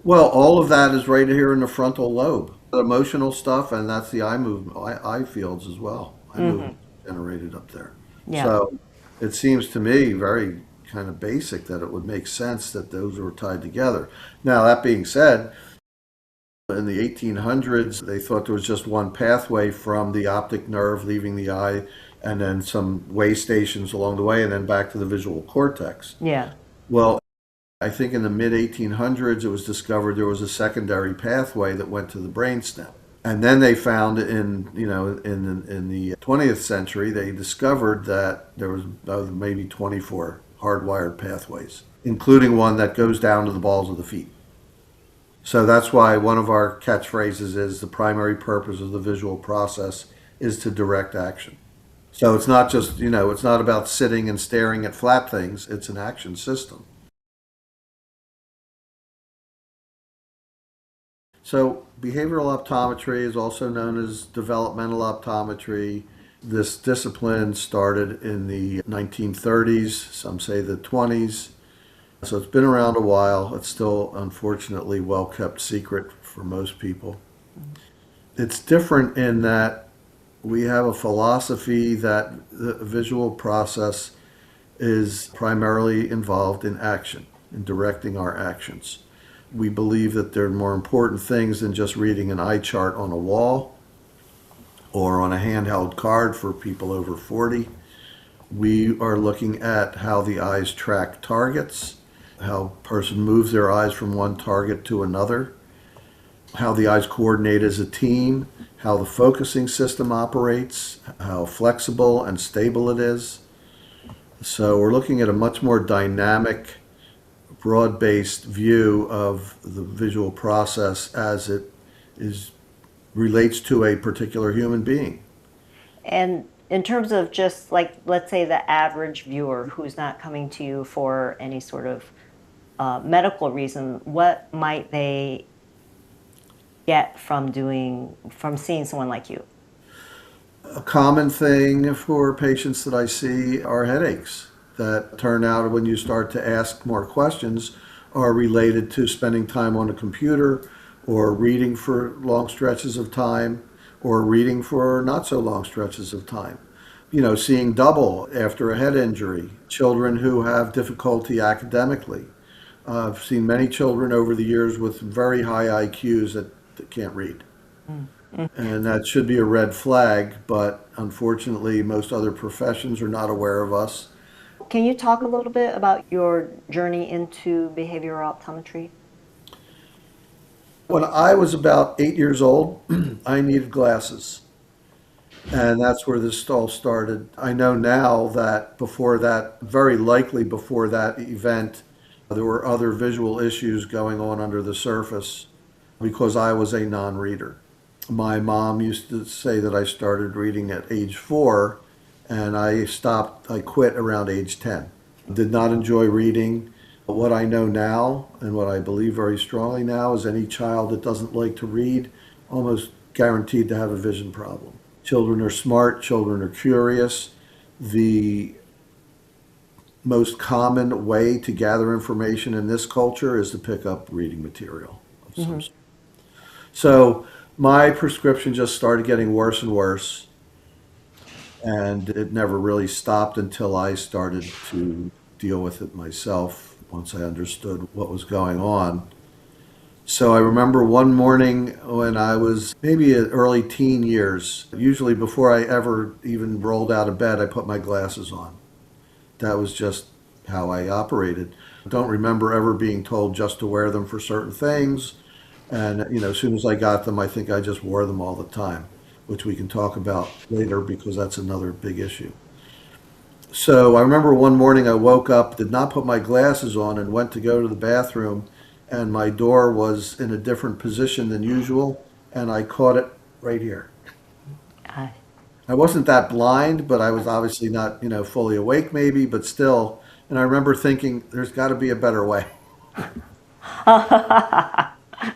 Well, all of that is right here in the frontal lobe. The emotional stuff, and that's the eye movement, eye fields as well. Eye Hmm. movement generated up there. Yeah. So it seems to me very kind of basic that it would make sense that those were tied together. Now, that being said, in the 1800s, they thought there was just one pathway from the optic nerve leaving the eye and then some way stations along the way and then back to the visual cortex. Yeah. Well, I think in the mid 1800s, it was discovered there was a secondary pathway that went to the brainstem. And then they found in the 20th century, they discovered that there was maybe 24 hardwired pathways, including one that goes down to the balls of the feet. So that's why one of our catchphrases is the primary purpose of the visual process is to direct action. So it's not just, it's not about sitting and staring at flat things, it's an action system. So, behavioral optometry is also known as developmental optometry. This discipline started in the 1930s, some say the 20s. So, it's been around a while. It's still, unfortunately, well kept secret for most people. It's different in that we have a philosophy that the visual process is primarily involved in action, in directing our actions. We believe that there are more important things than just reading an eye chart on a wall or on a handheld card for people over 40. We are looking at how the eyes track targets, how a person moves their eyes from one target to another, how the eyes coordinate as a team, how the focusing system operates, how flexible and stable it is. So we're looking at a much more dynamic, broad-based view of the visual process as it is relates to a particular human being. And in terms of just like, let's say the average viewer who's not coming to you for any sort of medical reason, what might they get from seeing someone like you? A common thing for patients that I see are headaches that turn out when you start to ask more questions are related to spending time on a computer or reading for long stretches of time or reading for not so long stretches of time. Seeing double after a head injury, children who have difficulty academically. I've seen many children over the years with very high IQs that can't read. And that should be a red flag, but unfortunately, most other professions are not aware of us. Can you talk a little bit about your journey into behavioral optometry? When I was about 8 years old, I needed glasses. And that's where this all started. I know now that before that, very likely before that event, there were other visual issues going on under the surface because I was a non reader. My mom used to say that I started reading at age 4, and I quit around age 10. Did not enjoy reading. What I know now, and what I believe very strongly now, is any child that doesn't like to read, almost guaranteed to have a vision problem. Children are smart, children are curious. The most common way to gather information in this culture is to pick up reading material of some Hmm. sort. So my prescription just started getting worse and worse, and it never really stopped until I started to deal with it myself once I understood what was going on. So I remember one morning when I was maybe in early teen years, usually before I ever even rolled out of bed, I put my glasses on. That was just how I operated. I don't remember ever being told just to wear them for certain things. And, as soon as I got them, I think I just wore them all the time, which we can talk about later because that's another big issue. So I remember one morning I woke up, did not put my glasses on, and went to go to the bathroom, and my door was in a different position than usual, and I caught it right here. Uh, I wasn't that blind, but I was obviously not, fully awake maybe, but still. And I remember thinking, there's got to be a better way.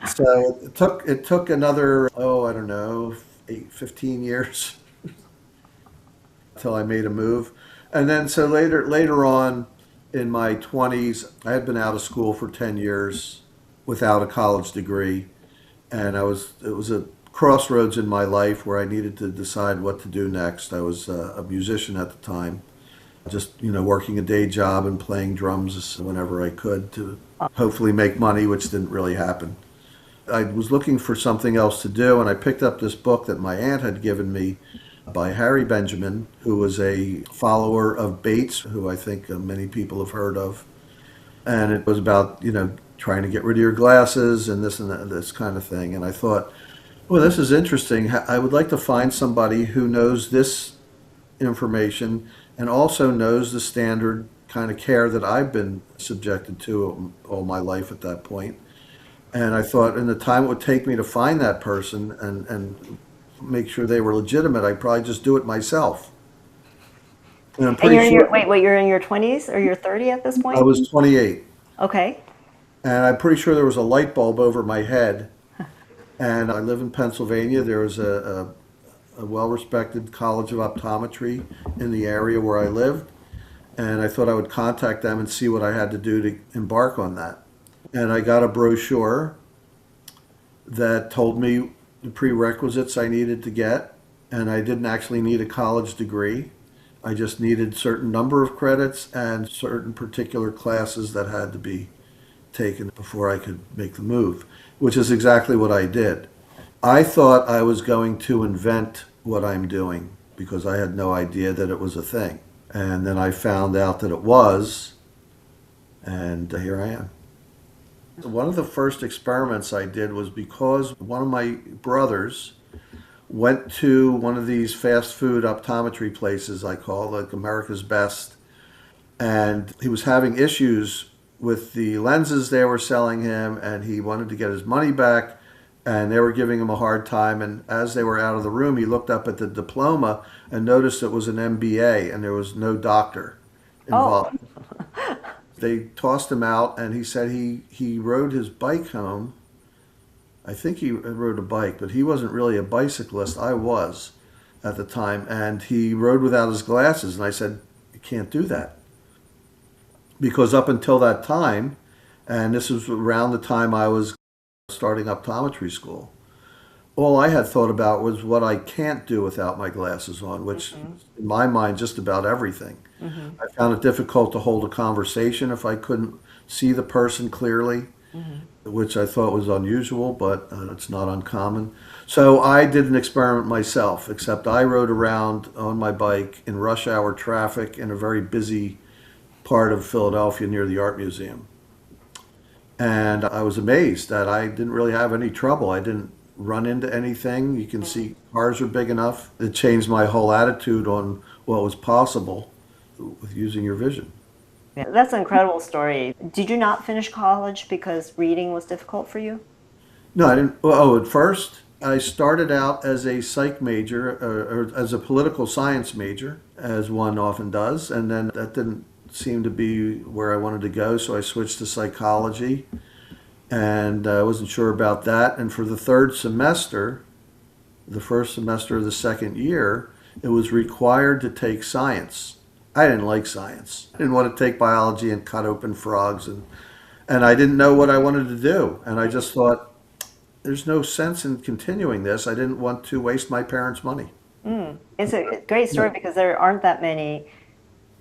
So it took another, I don't know, 15 years until I made a move. And then so later on in my 20s, I had been out of school for 10 years. without a college degree. And it was a crossroads in my life where I needed to decide what to do next. I was a musician at the time, just, working a day job and playing drums whenever I could to hopefully make money, which didn't really happen. I was looking for something else to do, and I picked up this book that my aunt had given me by Harry Benjamin, who was a follower of Bates, who I think many people have heard of. And it was about, trying to get rid of your glasses and this and that, this kind of thing. And I thought, well, this is interesting. I would like to find somebody who knows this information and also knows the standard kind of care that I've been subjected to all my life at that point. And I thought in the time it would take me to find that person and make sure they were legitimate, I'd probably just do it myself. And I'm And pretty sure wait, you're in your 20s or you're 30 at this I point? was 28. Okay. And I'm pretty sure there was a light bulb over my head. And I live in Pennsylvania. There was a well-respected college of optometry in the area where I lived. And I thought I would contact them and see what I had to do to embark on that. And I got a brochure that told me the prerequisites I needed to get. And I didn't actually need a college degree. I just needed a certain number of credits and certain particular classes that had to be taken before I could make the move, which is exactly what I did. I thought I was going to invent what I'm doing because I had no idea that it was a thing. And then I found out that it was, and here I am. One of the first experiments I did was because one of my brothers went to one of these fast food optometry places I call like America's Best, and he was having issues with the lenses they were selling him, and he wanted to get his money back, and they were giving him a hard time. And as they were out of the room, he looked up at the diploma and noticed it was an MBA and there was no doctor involved. They tossed him out, and he said he rode his bike home. I think he rode a bike, but he wasn't really a bicyclist. I was at the time, and he rode without his glasses. And I said, you can't do that. Because up until that time, and this was around the time I was starting optometry school, all I had thought about was what I can't do without my glasses on, which in my mind, just about everything. I found it difficult to hold a conversation if I couldn't see the person clearly, which I thought was unusual, but it's not uncommon. So I did an experiment myself, except I rode around on my bike in rush hour traffic in a very busy part of Philadelphia near the Art Museum. And I was amazed that I didn't really have any trouble. I didn't run into anything. You can see cars are big enough. It changed my whole attitude on what was possible with using your vision. Yeah, that's an incredible story. Did you not finish college because reading was difficult for you? No, I didn't. Oh, at first, I started out as a psych major or as a political science major, as one often does, and then that didn't seem to be where I wanted to go, so I switched to psychology, and I wasn't sure about that. And for the third semester, the first semester of the second year, it was required to take science. I didn't like science. I didn't want to take biology and cut open frogs, and I didn't know what I wanted to do. And I just thought, there's no sense in continuing this. I didn't want to waste my parents' money. It's a great story because there aren't that many.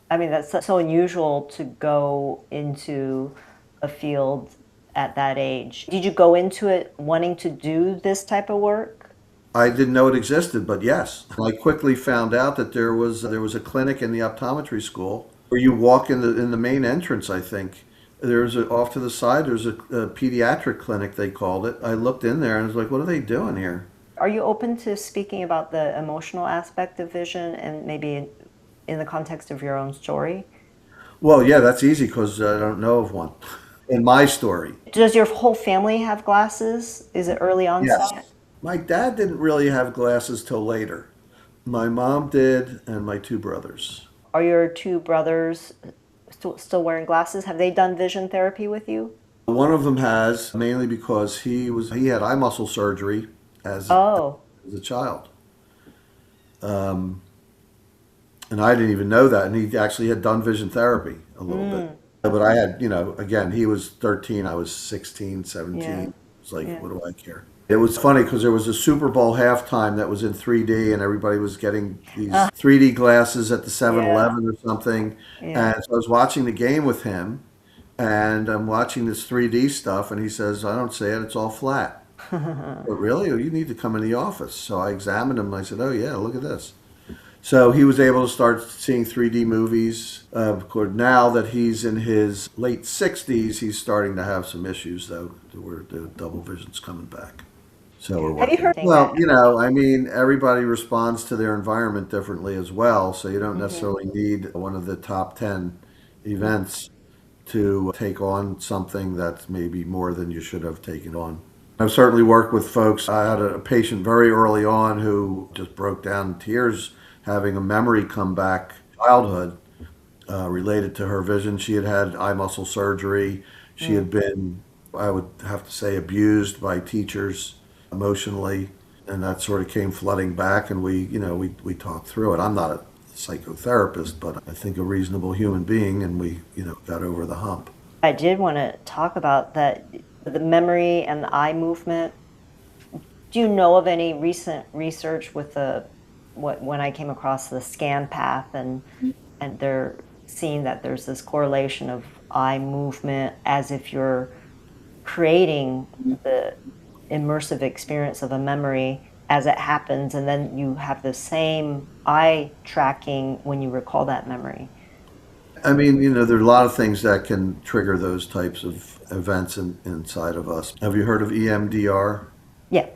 I mean, that's so unusual to go into a field at that age. Did you go into it wanting to do this type of work? I didn't know it existed, but yes. I quickly found out that there was a clinic in the optometry school where you walk in the main entrance, I think. Off to the side, there's a pediatric clinic, they called it. I looked in there and I was like, what are they doing here? Are you open to speaking about the emotional aspect of vision and maybe in the context of your own story? Well, yeah, that's easy because I don't know of one in my story. Does your whole family have glasses? Is it early Yes. onset? My dad didn't really have glasses till later. My mom did, and my two brothers. Are your two brothers still wearing glasses? Have they done vision therapy with you? One of them has, mainly because he had eye muscle surgery as Oh, a child. And I didn't even know that. And he actually had done vision therapy a little bit. But I had, again, he was 13, I was 16, Yeah. 17. It's like, Yeah. what do I care? It was funny because there was a Super Bowl halftime that was in 3D, and everybody was getting these 3D glasses at the Yeah. 7-Eleven or something. Yeah. And so I was watching the game with him, and I'm watching this 3D stuff, and he says, I don't see it, it's all flat. But really, you need to come in the office. So I examined him, and I said, oh, yeah, look at this. So he was able to start seeing 3D movies. Of course, now that he's in his late 60s, he's starting to have some issues, though, where the double vision's coming back. So we're Have you working. heard Well, that? I mean, everybody responds to their environment differently as well. So you don't Hmm. necessarily need one of the top 10 events to take on something that's maybe more than you should have taken on. I've certainly worked with folks. I had a patient very early on who just broke down in tears having a memory come back, childhood, related to her vision. She had had eye muscle surgery. She had been, I would have to say, abused by teachers emotionally, and that sort of came flooding back. And we talked through it. I'm not a psychotherapist, but I think a reasonable human being, and we got over the hump. I did want to talk about that, the memory and the eye movement. Do you know of any recent research with the when I came across the scan path, and they're seeing that there's this correlation of eye movement as if you're creating the immersive experience of a memory as it happens, and then you have the same eye tracking when you recall that memory. I mean, there are a lot of things that can trigger those types of events inside of us. Have you heard of EMDR? Yeah.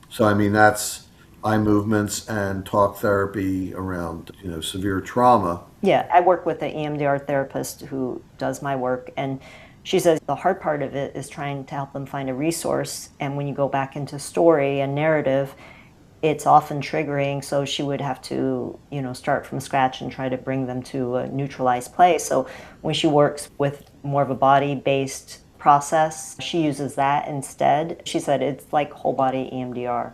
So, I mean, that's eye movements and talk therapy around, severe trauma. Yeah, I work with an EMDR therapist who does my work, and she says the hard part of it is trying to help them find a resource. And when you go back into story and narrative, it's often triggering. So she would have to, start from scratch and try to bring them to a neutralized place. So when she works with more of a body-based process, she uses that instead. She said it's like whole body EMDR.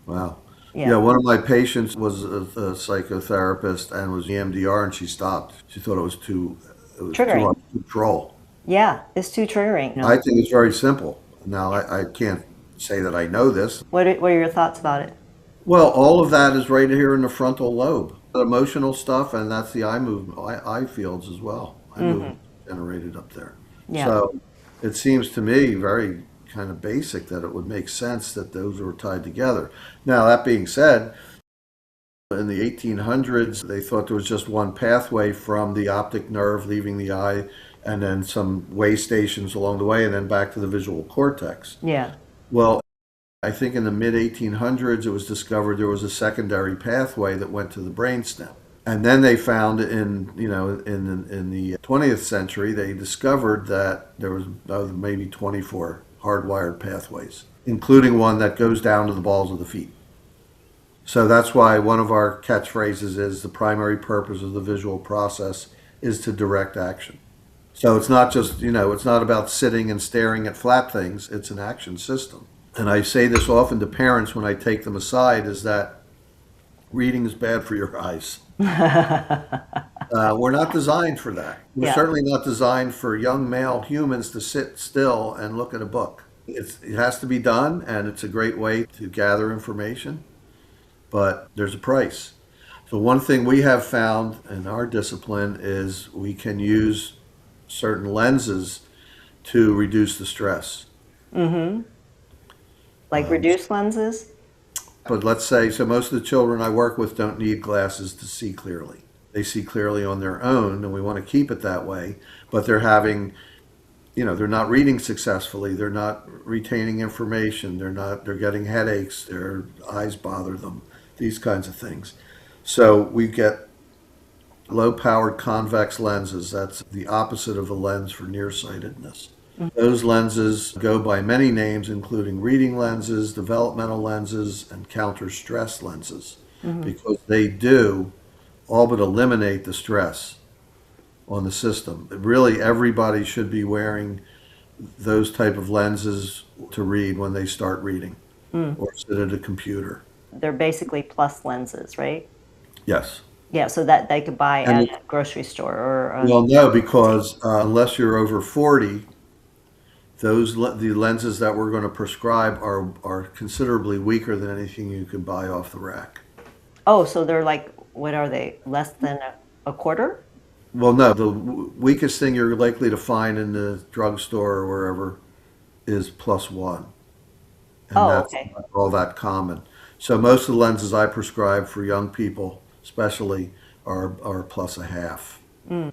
Wow. Yeah, Yeah, one of my patients was a psychotherapist and was EMDR, and she stopped. She thought it was too triggering. hard to control. Yeah, it's too triggering. I think it's very simple. Now, I can't say that I know this. What are your thoughts about it? Well, all of that is right here in the frontal lobe. The emotional stuff, and that's the eye movement, eye fields as well. Eye movement generated up there. Yeah. So it seems to me very kind of basic that it would make sense that those were tied together. Now, that being said, in the 1800s, they thought there was just one pathway from the optic nerve leaving the eye and then some way stations along the way and then back to the visual cortex. Yeah. Well, I think in the mid 1800s, it was discovered there was a secondary pathway that went to the brainstem. And then they found in the 20th century, they discovered that there was maybe 24 hardwired pathways, including one that goes down to the balls of the feet. So that's why one of our catchphrases is the primary purpose of the visual process is to direct action. So it's not just, it's not about sitting and staring at flat things, it's an action system. And I say this often to parents when I take them aside is that reading is bad for your eyes. We're not designed for that. We're Yeah. certainly not designed for young male humans to sit still and look at a book. It has to be done, and it's a great way to gather information, but there's a price. So one thing we have found in our discipline is we can use certain lenses to reduce the stress. Like reduced lenses? But let's say, so most of the children I work with don't need glasses to see clearly. They see clearly on their own, and we want to keep it that way. But they're having, they're not reading successfully. They're not retaining information. They're getting headaches. Their eyes bother them, these kinds of things. So we get low-powered convex lenses. That's the opposite of a lens for nearsightedness. Those lenses go by many names, including reading lenses, developmental lenses, and counter-stress lenses, because they do all but eliminate the stress on the system. Really, everybody should be wearing those type of lenses to read when they start reading or sit at a computer. They're basically plus lenses, right? Yes. Yeah, so that they could buy at And a grocery store or well, no, because unless you're over 40, the lenses that we're going to prescribe are considerably weaker than anything you can buy off the rack. oh, so they're like, what are they? Less than a quarter? Well, no, the weakest thing you're likely to find in the drugstore or wherever is +1, and Oh, that's okay. not all that common. So most of the lenses I prescribe for young people, especially, are +0.5.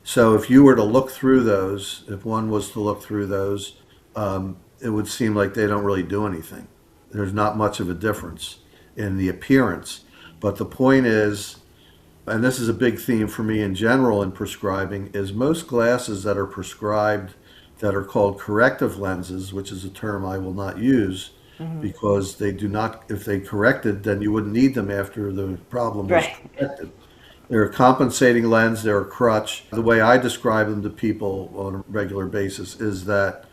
So if you were to look through those, if one was to look through those, it would seem like they don't really do anything. There's not much of a difference in the appearance. But the point is, and this is a big theme for me in general in prescribing, is most glasses that are prescribed that are called corrective lenses, which is a term I will not use Hmm. because they do not, if they corrected, then you wouldn't need them after the problem was Right. corrected. They're a compensating lens, they're a crutch. The way I describe them to people on a regular basis is that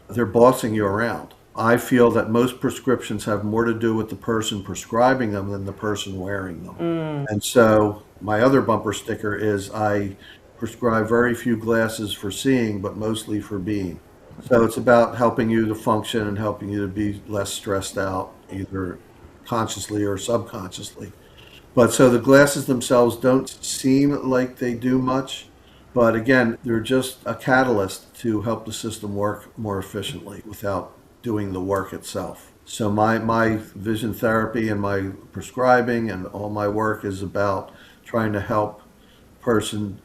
they're bossing you around. I feel that most prescriptions have more to do with the person prescribing them than the person wearing them. Mm. And so my other bumper sticker is I prescribe very few glasses for seeing, but mostly for being. So it's about helping you to function and helping you to be less stressed out, either consciously or subconsciously. But so the glasses themselves don't seem like they do much, but again, they're just a catalyst to help the system work more efficiently without doing the work itself. So my vision therapy and my prescribing and all my work is about trying to help a person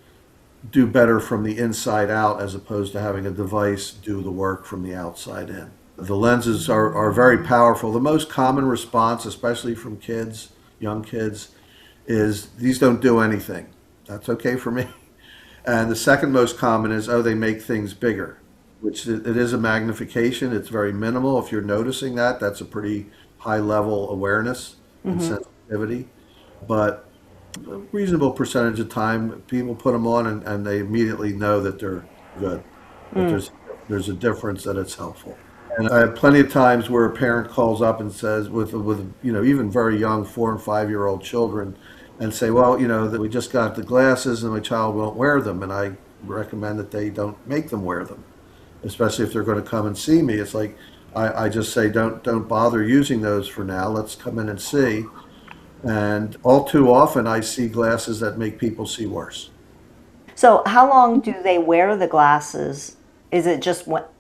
do better from the inside out as opposed to having a device do the work from the outside in. The lenses are very powerful. The most common response, especially from kids, young kids, is these don't do anything. That's okay for me. And the second most common is, oh, they make things bigger, which it is a magnification. It's very minimal. If you're noticing that, that's a pretty high level awareness and Hmm. sensitivity. But a reasonable percentage of time, people put them on and they immediately know that they're good, that Mm. there's a difference, that it's helpful. And I have plenty of times where a parent calls up and says, with even very young 4 and 5 year old children, and say, well, that we just got the glasses and my child won't wear them, and I recommend that they don't make them wear them, especially if they're going to come and see me. It's like I just say, don't bother using those for now. Let's come in and see. And all too often, I see glasses that make people see worse. So how long do they wear the glasses? Is it just what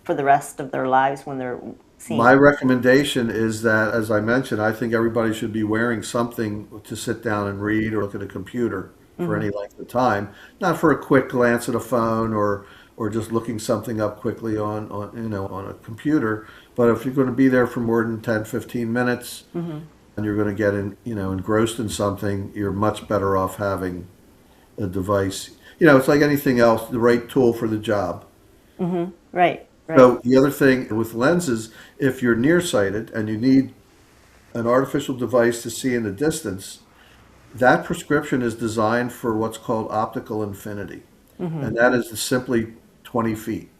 for the rest of their lives when they're seeing? My recommendation is that, as I mentioned, I think everybody should be wearing something to sit down and read or look at a computer for Hmm. any length of time, not for a quick glance at a phone or just looking something up quickly on a computer. But if you're going to be there for more than 10, 15 minutes Hmm. and you're going to get engrossed in something, you're much better off having a device. It's like anything else, the right tool for the job. Hmm. Right, right. So the other thing with lenses, if you're nearsighted and you need an artificial device to see in the distance, that prescription is designed for what's called optical infinity, Hmm. and that is simply 20 feet.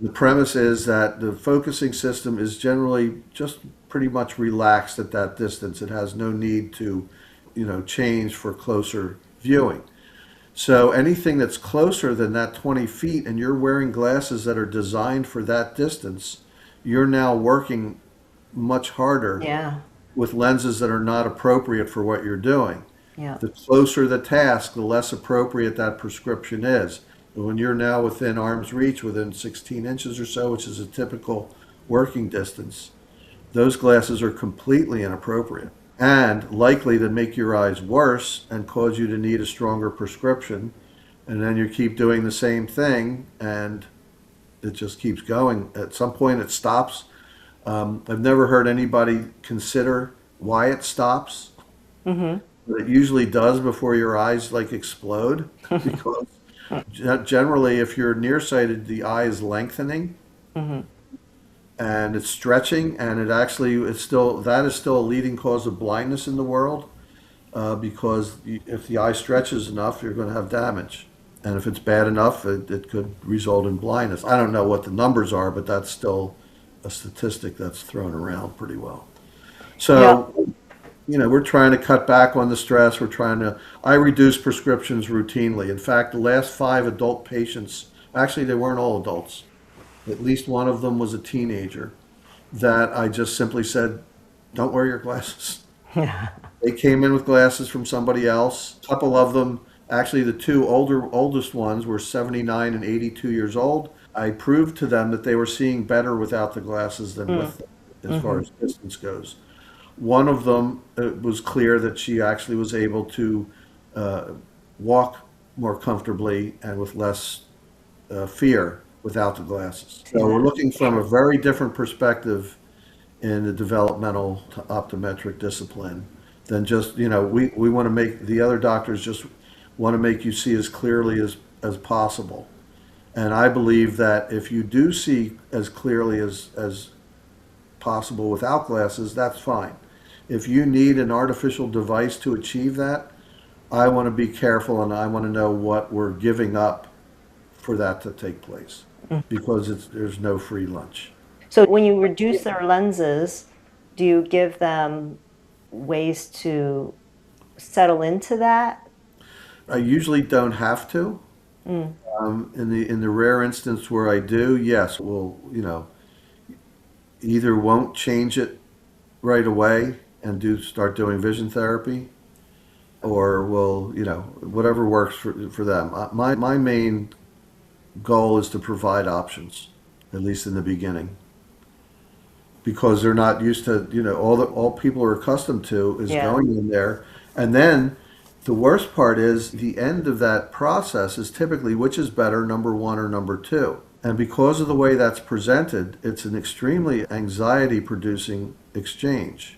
The premise is that the focusing system is generally just pretty much relaxed at that distance. It has no need to, change for closer viewing. So anything that's closer than that 20 feet and you're wearing glasses that are designed for that distance, you're now working much harder Yeah, with lenses that are not appropriate for what you're doing. yeah. The closer the task, the less appropriate that prescription is. But when you're now within arm's reach, within 16 inches or so, which is a typical working distance, those glasses are completely inappropriate and likely to make your eyes worse and cause you to need a stronger prescription. And then you keep doing the same thing and it just keeps going. At some point, it stops. I've never heard anybody consider why it stops, Hmm. but it usually does before your eyes like explode because generally, if you're nearsighted, the eye is lengthening Hmm. and it's stretching, and that is still a leading cause of blindness in the world because if the eye stretches enough, you're going to have damage. And if it's bad enough, it could result in blindness. I don't know what the numbers are, but that's still a statistic that's thrown around pretty well. Yeah. So we're trying to cut back on the stress. I reduce prescriptions routinely. In fact, the last 5 adult patients, actually, they weren't all adults. At least one of them was a teenager that I just simply said, don't wear your glasses. They came in with glasses from somebody else. A couple of them, actually, the two oldest ones were 79 and 82 years old. I proved to them that they were seeing better without the glasses than with them, as far as distance goes. One of them, it was clear that she actually was able to walk more comfortably and with less fear without the glasses. So we're looking from a very different perspective in the developmental optometric discipline than just, we want to make, the other doctors just want to make you see as clearly as possible. And I believe that if you do see as clearly as possible without glasses, that's fine. If you need an artificial device to achieve that, I want to be careful and I want to know what we're giving up for that to take place, because there's no free lunch. So when you reduce their lenses, do you give them ways to settle into that? I usually don't have to. In the rare instance where I do, yes, we'll, either won't change it right away and start doing vision therapy, or we'll, whatever works for them. My main goal is to provide options, at least in the beginning, because they're not used to, all people are accustomed to is going in there. And then the worst part is the end of that process is typically which is better, number one or number two. And because of the way that's presented, it's an extremely anxiety-producing exchange.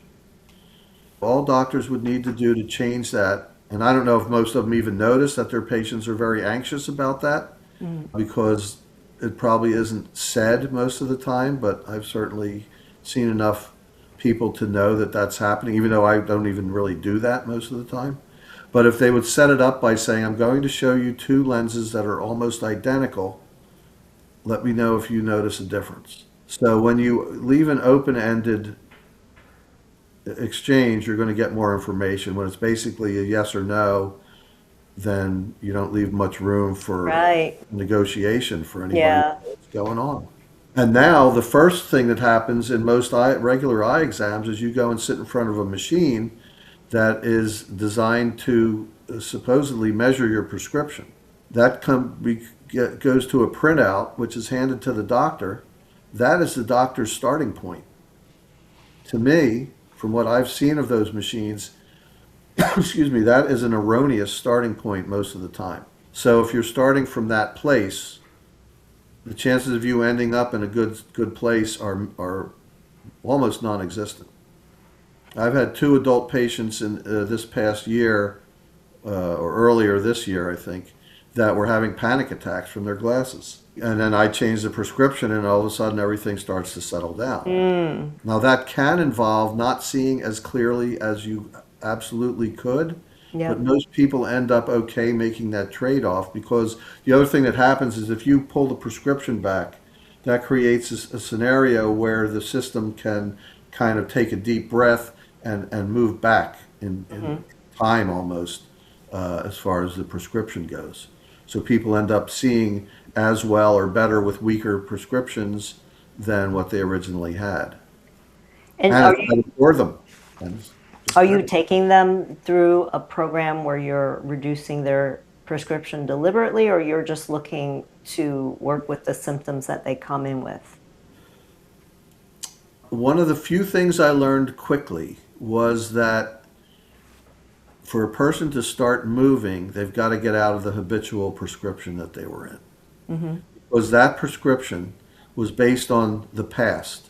All doctors would need to do to change that, and I don't know if most of them even notice that their patients are very anxious about that, because it probably isn't said most of the time, but I've certainly seen enough people to know that that's happening, even though I don't even really do that most of the time. But if they would set it up by saying, I'm going to show you 2 lenses that are almost identical, let me know if you notice a difference. So when you leave an open-ended exchange, you're going to get more information. When it's basically a yes or no, then you don't leave much room for negotiation for anybody what's going on. And now the first thing that happens in most regular eye exams is you go and sit in front of a machine that is designed to supposedly measure your prescription. That goes to a printout, which is handed to the doctor. That is the doctor's starting point. To me, from what I've seen of those machines, excuse me, that is an erroneous starting point most of the time. So if you're starting from that place, the chances of you ending up in a good place are almost non-existent. I've had 2 adult patients in this past year, or earlier this year, I think, that were having panic attacks from their glasses. And then I changed the prescription, and all of a sudden everything starts to settle down. Now that can involve not seeing as clearly as you absolutely could, but most people end up okay making that trade-off, because the other thing that happens is if you pull the prescription back, that creates a scenario where the system can kind of take a deep breath and move back in time almost, as far as the prescription goes. So people end up seeing as well or better with weaker prescriptions than what they originally had. And it's better for them. Are you taking them through a program where you're reducing their prescription deliberately, or you're just looking to work with the symptoms that they come in with? One of the few things I learned quickly was that for a person to start moving, they've got to get out of the habitual prescription that they were in. Because that prescription was based on the past.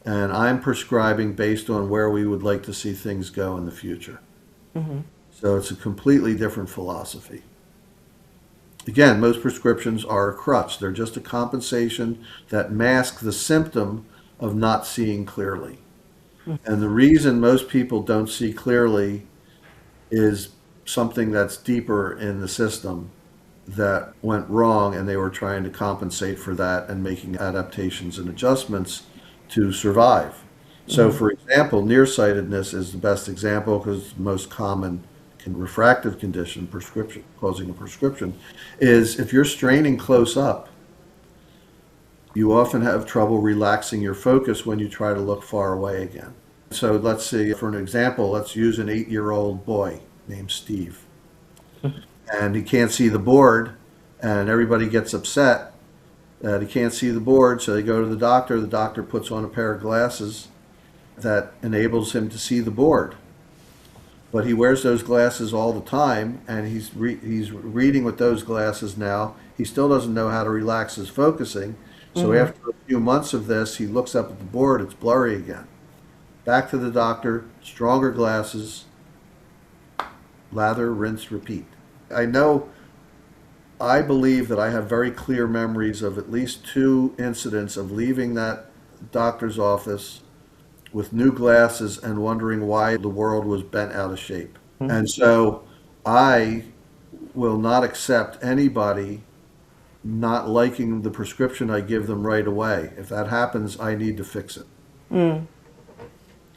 And I'm prescribing based on where we would like to see things go in the future. So it's a completely different philosophy. Again, most prescriptions are a crutch. They're just a compensation that masks the symptom of not seeing clearly. And the reason most people don't see clearly is something that's deeper in the system that went wrong, and they were trying to compensate for that and making adaptations and adjustments to survive. So, for example, nearsightedness is the best example because the most common refractive condition, prescription causing a prescription, is if you're straining close up, you often have trouble relaxing your focus when you try to look far away again. So let's see, for an example, let's use an 8-year-old boy named Steve. And he can't see the board, and everybody gets upset that he can't see the board, so they go to the doctor. The doctor puts on a pair of glasses that enables him to see the board. But he wears those glasses all the time, and he's reading with those glasses now. He still doesn't know how to relax his focusing. So after a few months of this, he looks up at the board, it's blurry again. Back to the doctor, stronger glasses, lather, rinse, repeat. I believe that I have very clear memories of at least 2 incidents of leaving that doctor's office with new glasses and wondering why the world was bent out of shape. And so I will not accept anybody not liking the prescription I give them right away. If that happens, I need to fix it. And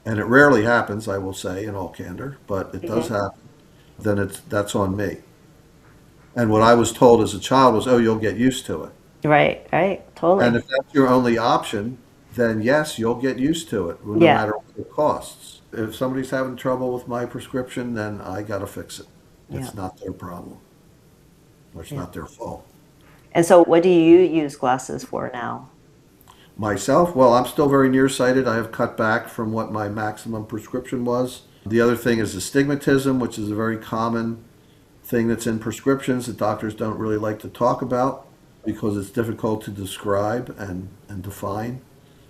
it rarely happens, I will say, in all candor, but it does happen. Then that's on me. And what I was told as a child was, oh, you'll get used to it. Right, totally. And if that's your only option, then yes, you'll get used to it, no Yeah. matter what it costs. If somebody's having trouble with my prescription, then I got to fix it. It's Yeah. not their problem. Or it's not their fault. And so what do you use glasses for now? Myself, well, I'm still very nearsighted. I have cut back from what my maximum prescription was. The other thing is astigmatism, which is a very common thing that's in prescriptions that doctors don't really like to talk about because it's difficult to describe and define.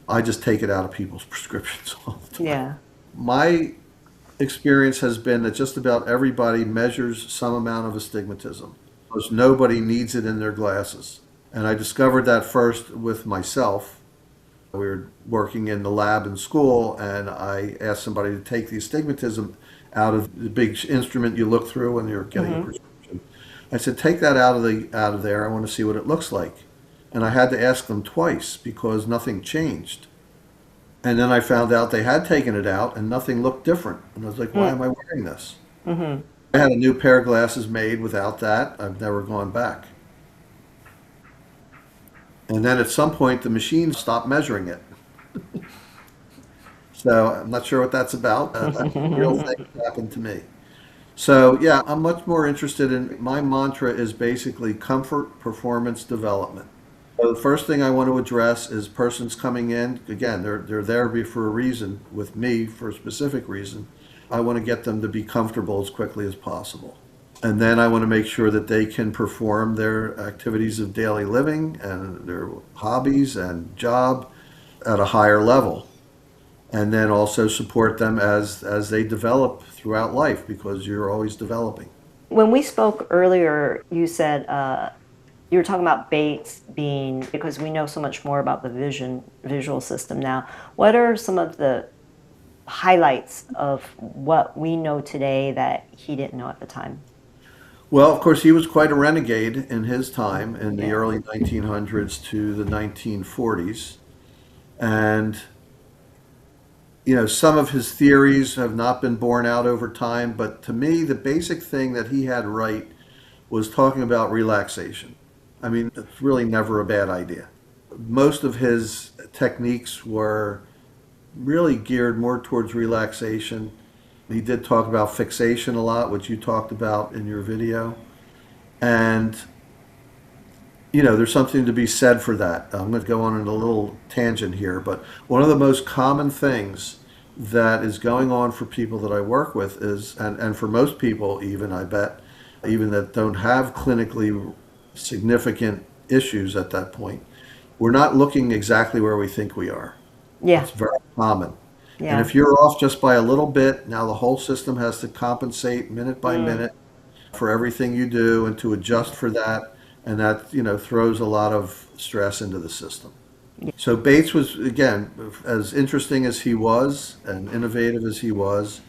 I just take it out of people's prescriptions all the time. Yeah. My experience has been that just about everybody measures some amount of astigmatism. Because nobody needs it in their glasses. And I discovered that first with myself. We were working in the lab in school, and I asked somebody to take the astigmatism out of the big instrument you look through when you're getting a prescription. I said, take that out of there. I want to see what it looks like. And I had to ask them twice because nothing changed. And then I found out they had taken it out and nothing looked different. And I was like, why am I wearing this? I had a new pair of glasses made without that. I've never gone back. And then at some point, the machine stopped measuring it. So I'm not sure what that's about. That's a real thing that happened to me. So yeah, I'm much more interested in, my mantra is basically comfort, performance, development. So the first thing I want to address is persons coming in. Again, they're there for a reason, with me for a specific reason. I want to get them to be comfortable as quickly as possible. And then I want to make sure that they can perform their activities of daily living and their hobbies and job at a higher level. And then also support them as they develop throughout life, because you're always developing. When we spoke earlier, you said you were talking about Bates being, because we know so much more about the visual system now. What are some of the highlights of what we know today that he didn't know at the time? Well, of course, he was quite a renegade in his time, in the Yeah. early 1900s to the 1940s. And, you know, some of his theories have not been borne out over time, but to me, the basic thing that he had right was talking about relaxation. I mean, it's really never a bad idea. Most of his techniques were really geared more towards relaxation. He did talk about fixation a lot, which you talked about in your video. And, you know, there's something to be said for that. I'm going to go on a little tangent here, but one of the most common things that is going on for people that I work with is, and for most people even, I bet, even that don't have clinically significant issues at that point, we're not looking exactly where we think we are. Yeah. It's very common. Yeah. And if you're off just by a little bit, now the whole system has to compensate minute by minute for everything you do and to adjust for that. And that, you know, throws a lot of stress into the system. So Bates was, again, as interesting as he was and innovative as he was,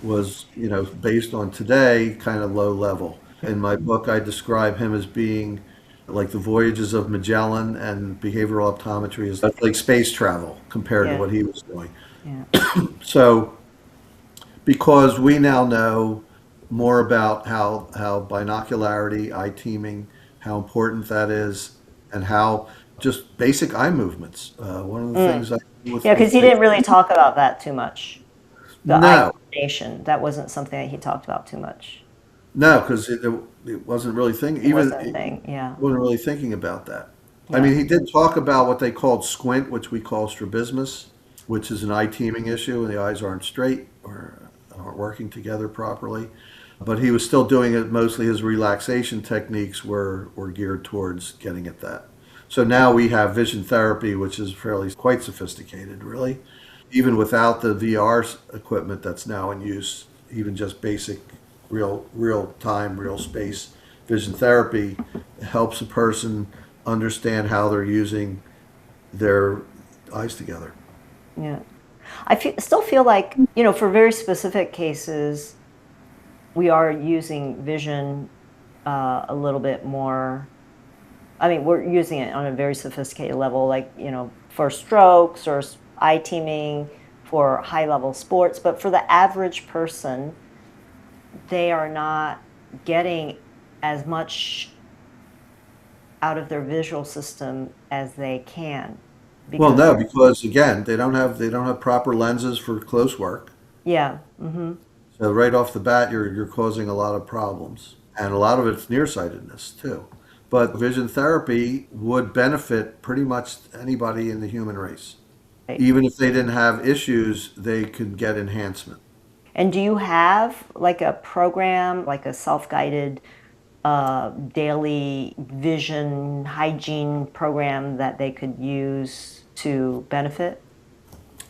you know, based on today, kind of low level. In my book, I describe him as being like the voyages of Magellan, and behavioral optometry is like space travel compared to Yeah. what he was doing. Yeah. So, because we now know more about how binocularity, eye teaming, how important that is, and how just basic eye movements. One of the Mm. things I do Yeah, because with he didn't patients, really talk about that too much. The eye no, coordination, that wasn't something that he talked about too much. no, because it wasn't really thinking, It even wasn't a it thing. Yeah. wasn't really thinking about that. I Yeah. mean, he did talk about what they called squint, which we call strabismus, which is an eye teaming issue, and the eyes aren't straight or aren't working together properly. But he was still doing it. Mostly his relaxation techniques were geared towards getting at that. So now we have vision therapy, which is fairly quite sophisticated, really. Even without the VR equipment that's now in use, even just basic real time, real space vision therapy helps a person understand how they're using their eyes together. Yeah. Still feel like, for very specific cases, we are using vision a little bit more. I mean, we're using it on a very sophisticated level, like, for strokes or eye teaming for high level sports. But for the average person, they are not getting as much out of their visual system as they can Well, because no, because again, they don't have proper lenses for close work. yeah. Hmm. So right off the bat, you're causing a lot of problems, and a lot of it's nearsightedness too. But vision therapy would benefit pretty much anybody in the human race. Right. Even if they didn't have issues, they could get enhancement. And do you have like a program, like a self-guided daily vision hygiene program that they could use to benefit?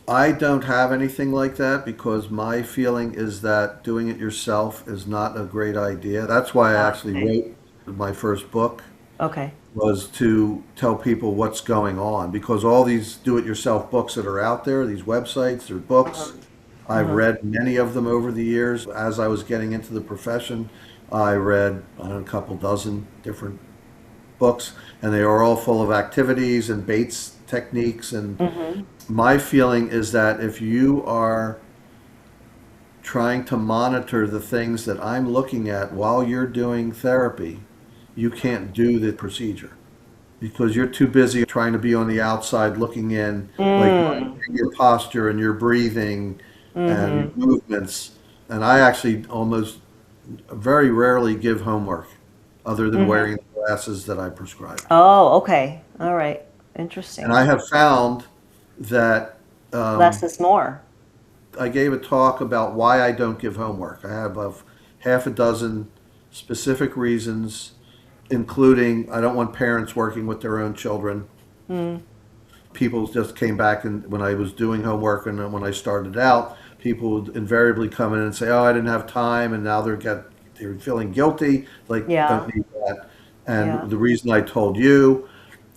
I don't have anything like that because my feeling is that doing it yourself is not a great idea. That's why I actually Okay. wrote my first book, Okay. was to tell people what's going on, because all these do-it-yourself books that are out there, these websites or books, I've Uh-huh. read many of them over the years. As I was getting into the profession, I read, I don't know, a couple dozen different books, and they are all full of activities and Bates techniques. And Hmm. my feeling is that if you are trying to monitor the things that I'm looking at while you're doing therapy, you can't do the procedure because you're too busy trying to be on the outside looking in, like Mm. monitoring your posture and your breathing and your Hmm. movements. And I actually almost very rarely give homework other than Hmm. wearing the glasses that I prescribe. Oh, okay. All right. And Interesting. I have found that Less is more. I gave a talk about why I don't give homework. I have half a dozen specific reasons, including I don't want parents working with their own children. Mm. People just came back, and when I was doing homework and when I started out, people would invariably come in and say, "Oh, I didn't have time," and now they're feeling guilty, like don't Yeah. need that. And Yeah. the reason I told you,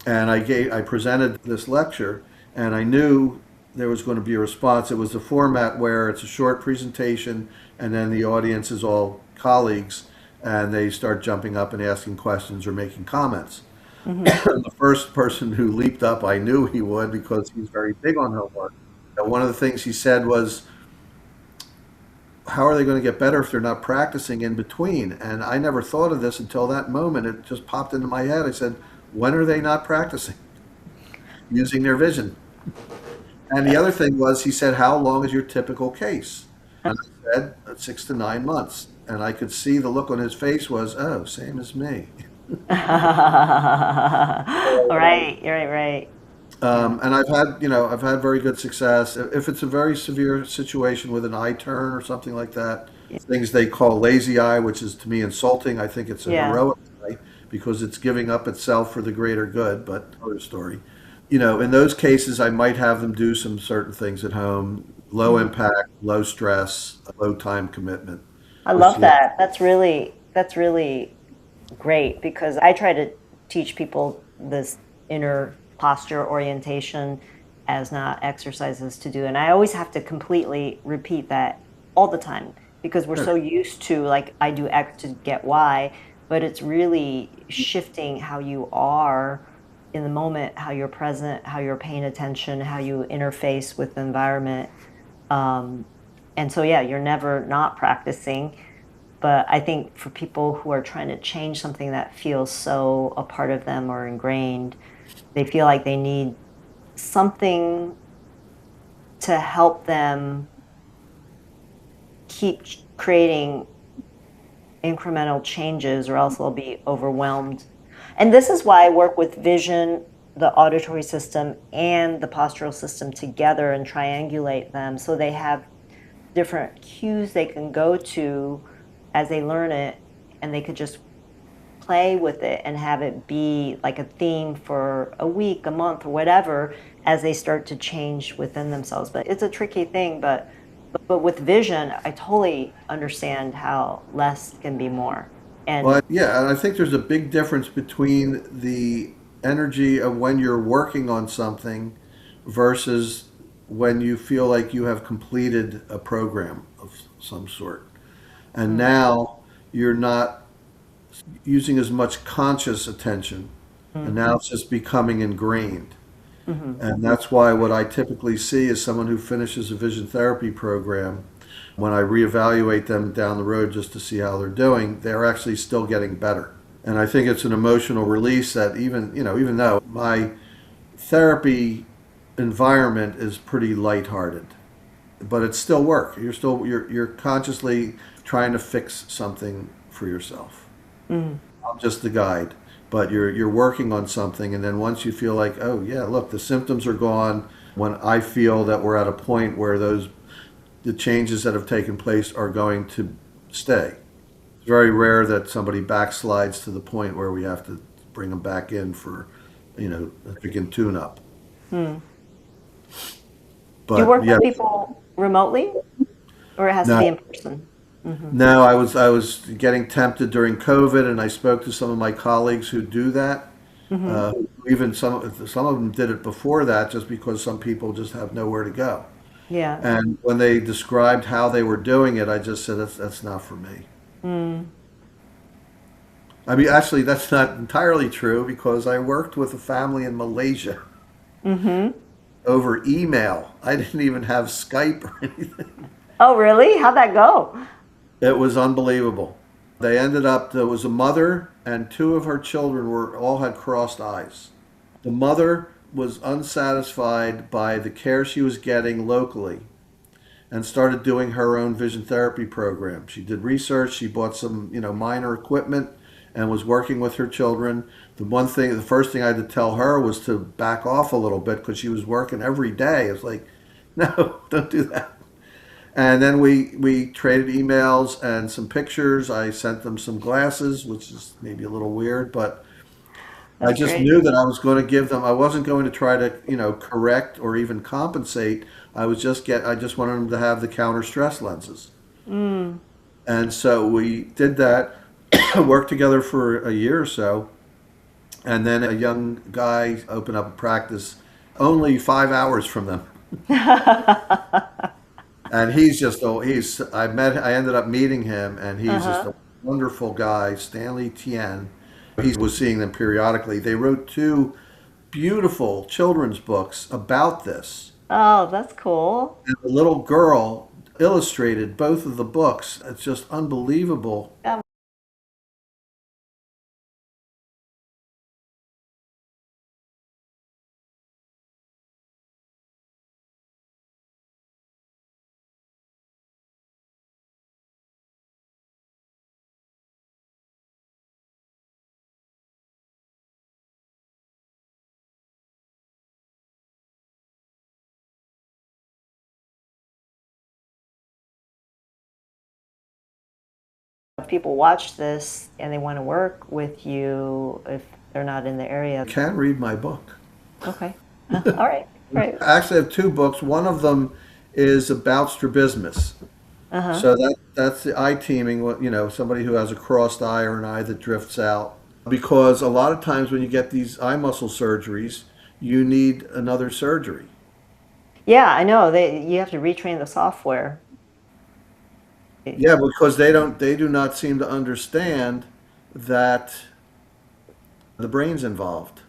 and I presented this lecture, and I knew there was going to be a response. It was a format where it's a short presentation, and then the audience is all colleagues, and they start jumping up and asking questions or making comments. Hmm. The first person who leaped up, I knew he would because he's very big on homework. And one of the things he said was, how are they going to get better if they're not practicing in between? And I never thought of this until that moment. It just popped into my head. I said, when are they not practicing using their vision? And the other thing was, he said, how long is your typical case? And I said, 6 to 9 months. And I could see the look on his face was, oh, same as me. Right. Right. Right. Yeah. And I've had very good success. If it's a very severe situation with an eye turn or something like that, Yeah. things they call lazy eye, which is to me insulting. I think it's a Yeah. heroic eye because it's giving up itself for the greater good, but another story. In those cases, I might have them do some certain things at home, low Mhm. impact, low stress, low time commitment, I which love that. That's really great because I try to teach people this inner posture orientation as not exercises to do. And I always have to completely repeat that all the time because we're so used to, like, I do X to get Y, but it's really shifting how you are in the moment, how you're present, how you're paying attention, how you interface with the environment. And so, yeah, you're never not practicing. But I think for people who are trying to change something that feels so a part of them or ingrained, they feel like they need something to help them keep creating incremental changes, or else they'll be overwhelmed. And this is why I work with vision, the auditory system, and the postural system together and triangulate them so they have different cues they can go to as they learn it, and they could just play with it and have it be like a theme for a week, a month, or whatever, as they start to change within themselves. But it's a tricky thing, but with vision, I totally understand how less can be more. And But yeah, and I think there's a big difference between the energy of when you're working on something versus when you feel like you have completed a program of some sort. And mm, now you're not using as much conscious attention, and mm, now it's just becoming ingrained. mhm. And that's why what I typically see is someone who finishes a vision therapy program, when I reevaluate them down the road just to see how they're doing, they're actually still getting better. And I think it's an emotional release that even though my therapy environment is pretty lighthearted, but it's still work. You're consciously trying to fix something for yourself. Mm. I'm just the guide, but you're working on something, and then once you feel like, oh yeah, look, the symptoms are gone. When I feel that we're at a point where the changes that have taken place are going to stay. It's very rare that somebody backslides to the point where we have to bring them back in for, a freaking tune-up. Mm. Do you But work yeah, with people remotely, or it has to be no, in person? Hmm. no, I was getting tempted during COVID, and I spoke to some of my colleagues who do that. Hmm. Uh, Even some of them did it before that, just because some people just have nowhere to go. Yeah. And when they described how they were doing it, I just said that's not for me. Mm. I mean, actually, that's not entirely true because I worked with a family in Malaysia Hmm. over email. I didn't even have Skype or anything. Oh, really? How'd that go? It was unbelievable. They ended up, there was a mother and two of her children all had crossed eyes. The mother was unsatisfied by the care she was getting locally and started doing her own vision therapy program. She did research, she bought some, minor equipment and was working with her children. The first thing I had to tell her was to back off a little bit because she was working every day. It's like, no, don't do that. And then we traded emails and some pictures. I sent them some glasses, which is maybe a little weird, but I That's just great. knew that I was going to give them. I wasn't going to try to, correct or even compensate. I just wanted them to have the counter stress lenses. Mm. And so we did that, worked together for a year or so, and then a young guy opened up a practice only 5 hours from them. And he's just oh I ended up meeting him, and he's just Uh-huh. a wonderful guy, Stanley Tien. He was seeing them periodically. They wrote two beautiful children's books about this. Oh, that's cool. And the little girl illustrated both of the books. It's just unbelievable. Yeah. If people watch this and they want to work with you, if they're not in the area. You can read my book. Okay. All right. Right. I actually have two books. One of them is about strabismus. Uh-huh. So that's the eye teaming, somebody who has a crossed eye or an eye that drifts out. Because a lot of times when you get these eye muscle surgeries, you need another surgery. Yeah, I know. You have to retrain the software. Yeah, because they do not seem to understand that the brain's involved.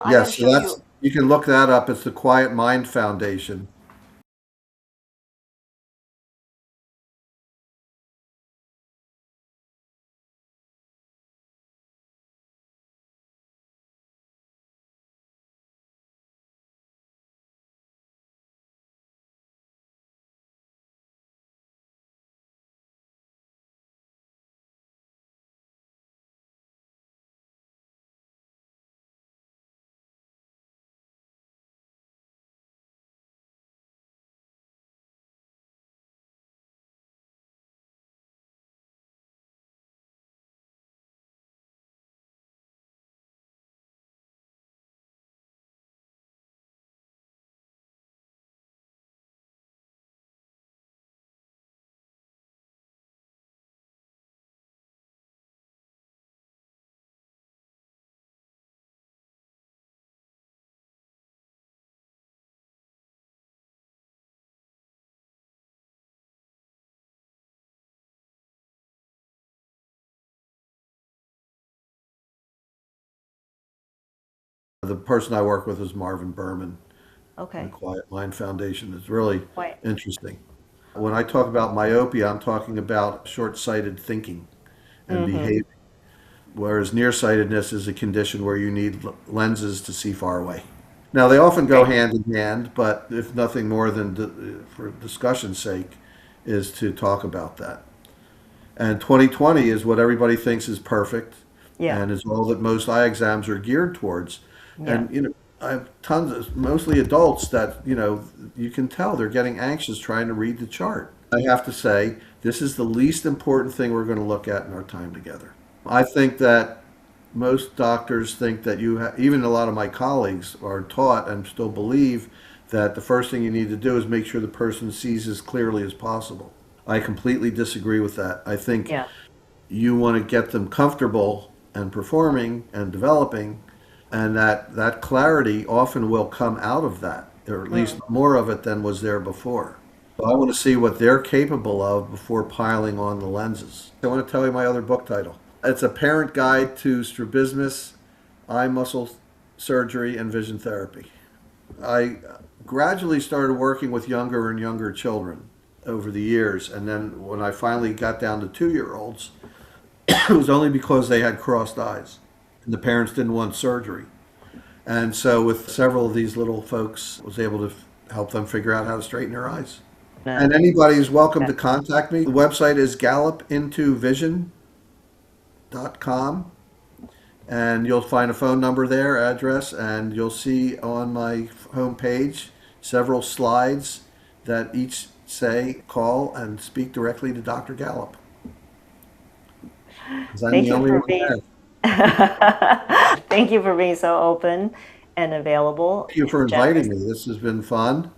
I'm going to Yes, so show that's, you. you can look that up. It's the Quiet Mind Foundation. The person I work with is Marvin Berman, and the Okay. Quiet Mind Foundation. Is really Quite. interesting. When I talk about myopia, I'm talking about short-sighted thinking and Mm-hmm. behavior, whereas nearsightedness is a condition where you need lenses to see far away. Now, they often go Great. hand in hand, but if nothing more than for discussion's sake, is to talk about that. And 2020 is what everybody thinks is perfect Yeah. and is all that most eye exams are geared towards. Yeah. And, I have tons of, mostly adults that, you can tell they're getting anxious trying to read the chart. I have to say, this is the least important thing we're going to look at in our time together. I think that most doctors think that even a lot of my colleagues are taught and still believe that the first thing you need to do is make sure the person sees as clearly as possible. I completely disagree with that. I think Yeah. you want to get them comfortable and performing and developing, and that clarity often will come out of that, or at least Mm. more of it than was there before. So I want to see what they're capable of before piling on the lenses. I want to tell you my other book title. It's a parent guide to strabismus, eye muscle surgery, and vision therapy. I gradually started working with younger and younger children over the years, and then when I finally got down to 2 year olds, it was only because they had crossed eyes and the parents didn't want surgery. And so, with several of these little folks, I was able to help them figure out how to straighten their eyes. And anybody is welcome to contact me. The website is gallopintovision.com, and you'll find a phone number there, address, and you'll see on my homepage several slides that each say call and speak directly to Dr. Gallop, because I'm Thank the you only for one being there. thank you for being so open and available Thank you for and inviting generous. me. This has been fun.